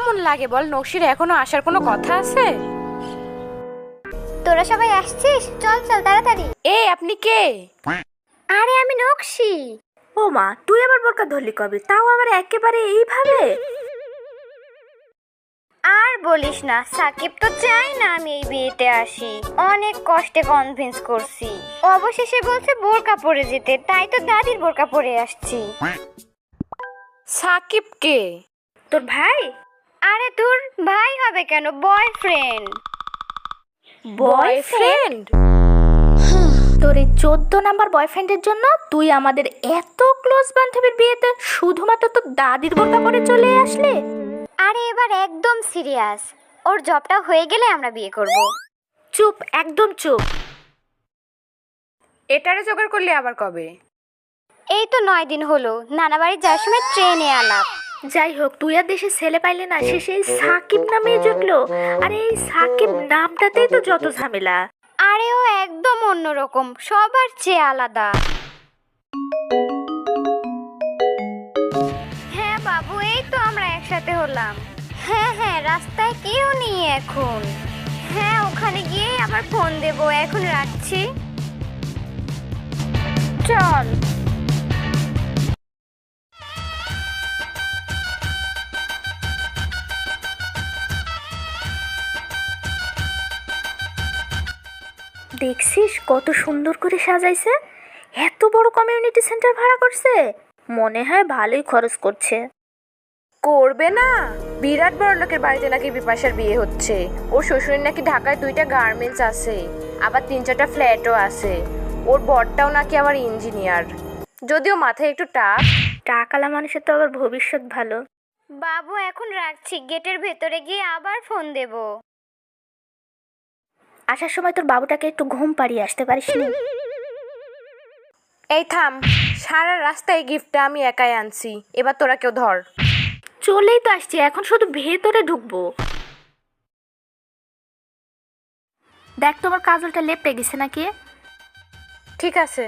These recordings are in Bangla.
কেমন লাগে বল? নকশির এখনো আসার কোনো কথা আছে? তোরা সবাই আসছিস? চল চল তাড়াতাড়ি। এই আপনি কে? আরে আমি নকশি। ও মা, তুই আবার বোরকা ধরলি কবে? তাও আবার একেবারে এইভাবে? আর বলিস না, সাকিব তো চাই না আমি এই বিয়েতে আসি। অনেক কষ্টে কনভিন্স করছি, অবশেষে বলছে বোরকা পরে যেতে, তাই তো দাদির বোরকা পরে আসছি। সাকিব কে? তোর ভাই? আরে তোর ভাই হবে কেন, বয়ফ্রেন্ড। বয়ফ্রেন্ড? তোর এই 14 নাম্বার বয়ফ্রেন্ডের জন্য তুই আমাদের এত ক্লোজ বান্ধবীর বিয়েতে শুধুমাত্র তোর দাদির বোরকা পরে চলে আসলে? আরে এবার একদম সিরিয়াস, ওর জবটা হয়ে গেলে আমরা বিয়ে করব। চুপ, একদম চুপ। এটারে জোগাড় করলি আবার কবে? এই তো 9 দিন হলো, নানা বাড়ি যাওয়ার সময় ট্রেনে আলাপ। যাই হোক, তুই আর দেশে ছেলে পাইলে না, সে সেই সাকিব নামে জুটলো। আরে এই সাকিব নামটাতেই তো যত ঝামেলা। আরে ও একদম অন্যরকম, সবার চেয়ে আলাদা। হ্যাঁ বাবু, এই তো আমরা একসাথে হলাম। হ্যাঁ হ্যাঁ, রাস্তায় কেউ নেই এখন। হ্যাঁ, ওখানে গিয়ে আবার ফোন দেবো, এখন রাখছি। চল। দেখছিস কত সুন্দর করে সাজাইছে? এত বড় কমিউনিটি সেন্টার ভাড়া করছে, মনে হয় ভালোই খরচ করছে। করবে না? বিরাট বড় লোকের বাড়িতে নাকি বিপাশার বিয়ে হচ্ছে। ওর শ্বশুরের নাকি ঢাকায় 2টা গার্মেন্টস আছে, আবার 3-4টা ফ্ল্যাটও আছে। ওর বরটাও নাকি আবার ইঞ্জিনিয়ার, যদিও মাথায় একটু টাক। টাকালা মানুষের তো আবার ভবিষ্যৎ ভালো। বাবু এখন রাখছি, গেটের ভেতরে গিয়ে আবার ফোন দেবো। আসার সময় তোর বাবুটাকে একটু ঘুম পাড়িয়ে আসতে পারিস নি? এই থাম, সারা রাস্তায় গিফটটা আমি একাই আনছি, এবার তোরা কেউ ধর। চলেই তো আসছি, এখন শুধু ভেতরে ঢুকবো। দেখ তোমার কাজলটা লেপটে গেছে নাকি? ঠিক আছে।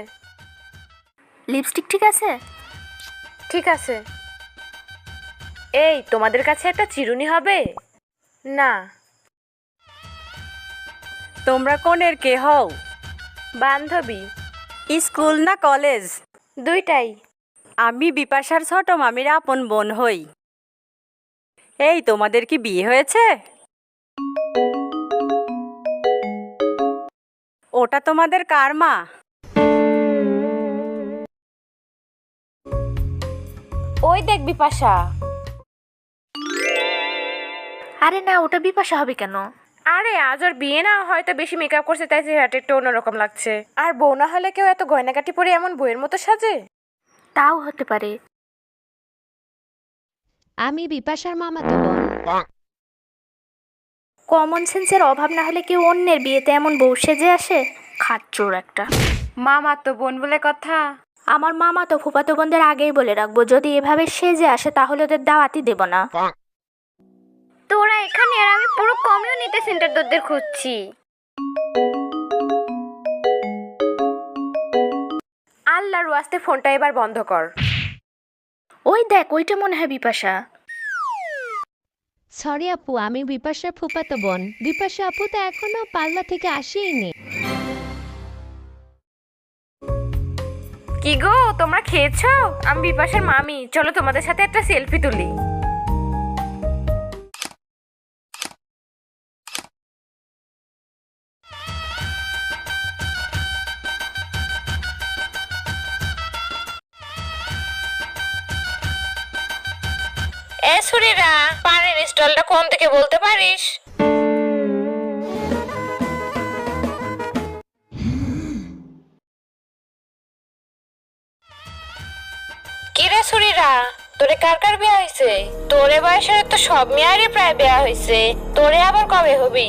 লিপস্টিক ঠিক আছে? ঠিক আছে। এই তোমাদের কাছে একটা চিরুনি হবে? না। তোমরা কোনের কে হও? বান্ধবী। স্কুল না কলেজ? দুইটাই। আমি বিপাশার ছোট মামির আপন বোন হই। এই তোমাদের কি বিয়ে হয়েছে? ওটা তোমাদের কার মা? ওই দেখ বিপাশা। আরে না, ওটা বিপাশা হবে কেন? আরে আজ ওর বিয়ে না, হয়তো বেশি মেকআপ করছে তাই চেহারাটা একটু অন্যরকম লাগছে। আর বউ না হলে কেউ এত গয়নাগাটি পরে এমন বউয়ের মতো সাজে? তাও হতে পারে। আমি বিপাশার মামাতো বোন। কমন সেন্সের অভাব না হলে কেউ অন্যের বিয়েতে এমন বউ সেজে আসে? খাচ্চোর একটা। মামা তো বোন বলে কথা। আমার মামা তো ফুফাতো বোনদের আগেই বলে রাখবো, যদি এভাবে সেজে আসে তাহলে ওদের দাওয়াতই দেব না। তোরা এখানে, আর আমি পুরো কমিউনিটি সেন্টার তোদের খুঁজছি। আল্লাহর ওয়াস্তে ফোনটা এবার বন্ধ কর। ওই দেখ, ওইটা মনে হয় বিপাশা। সরি আপু, আমি বিপাশার ফুফাতো বোন। বিপাশা আপু তো এখনো পাল্লা থেকে আসেইনি। কি গো, তোমরা খেয়েছো? আমি বিপাশার মামি, চলো তোমাদের সাথে একটা সেলফি তুলি। এ সুরিরা, পানির স্টলটা কোন থেকে বলতে পারিস? কিরে সুরিরা, তোরে কার কার বিয়া হয়েছে? তোরে বয়সের তো সব মেয়ারই প্রায় বিয়া হয়েছে, তোরে আবার কবে হবি?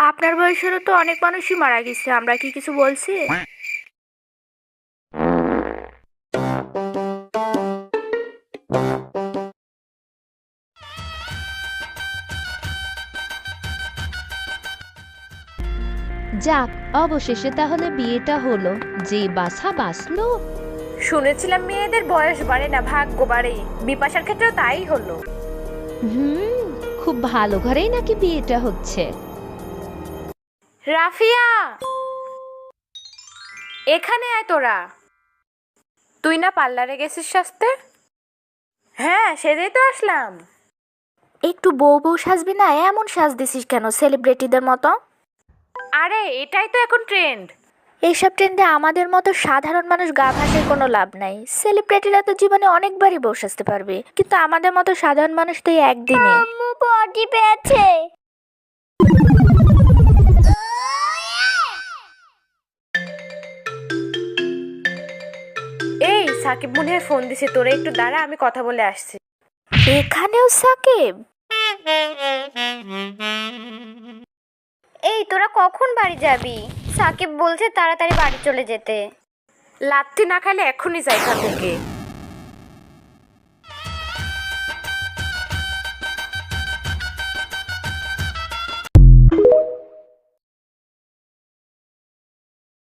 আপনার বয়সেরও তো অনেক মানুষই মারা গেছে, আমরা কি কিছু বলছি? যাক, অবশেষে তাহলে বিয়েটা হলো। যে বাছা বাঁচলো। শুনেছিলাম মেয়েদের বয়স বাড়ে না, ভাগ্য বাড়ে। বিপাশার ক্ষেত্রেও তাই হলো। খুব ভালো ঘরেই নাকি বিয়েটা হচ্ছে। রাফিয়া, এখানে আয় তোরা। তুই না পার্লারে গেছিস সাজতে? হ্যাঁ, সেজেই তো আসলাম। একটু বউ বউ সাজবি না, এমন সাজ দিছিস কেন সেলিব্রিটিদের মতো? আরে এটাই তো এখন ট্রেন্ড। এইসব ট্রেন্ডে আমাদের মতো সাধারণ মানুষ গা ভাসের কোনো লাভ নাই। সেলিব্রিটিরা তো জীবনে অনেকবারই বউ সাজতে পারবে, কিন্তু আমাদের মতো সাধারণ মানুষ তো এই একদিনে। আম্মু পটি পেয়েছে। এই সাকিব মনে হয় ফোন দিছে, তোরা একটু দাঁড়া, আমি কথা বলে আসছি। এখানেও সাকিব? এই তোরা কখন বাড়ি যাবি? সাকিব বলছে তাড়াতাড়ি বাড়ি চলে যেতে। লাত্তি না খাইলে এখনই যাই এখান থেকে।